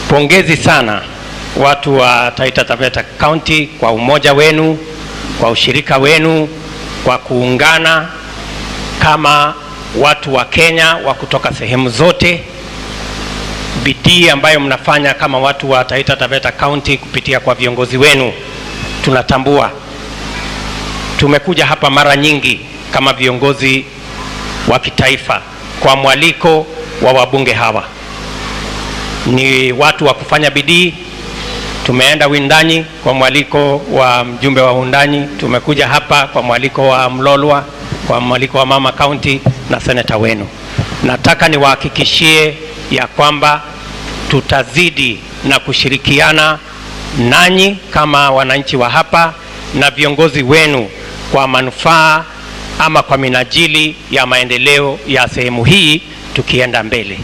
Pongezi sana watu wa Taita Taveta County kwa umoja wenu, kwa ushirika wenu, kwa kuungana kama watu wa Kenya wa kutoka sehemu zote. Bidii ambayo mnafanya kama watu wa Taita Taveta County kupitia kwa viongozi wenu tunatambua. Tumekuja hapa mara nyingi kama viongozi wa kitaifa kwa mwaliko wa wabunge hawa. Ni watu wa kufanya bidii. Tumeenda Wundanyi kwa mwaliko wa mjumbe wa Wundanyi, tumekuja hapa kwa mwaliko wa Mlolwa, kwa mwaliko wa Mama County na seneta wenu. Nataka niwahakikishie ya kwamba tutazidi na kushirikiana nanyi kama wananchi wa hapa na viongozi wenu kwa manufaa ama kwa minajili ya maendeleo ya sehemu hii tukienda mbele.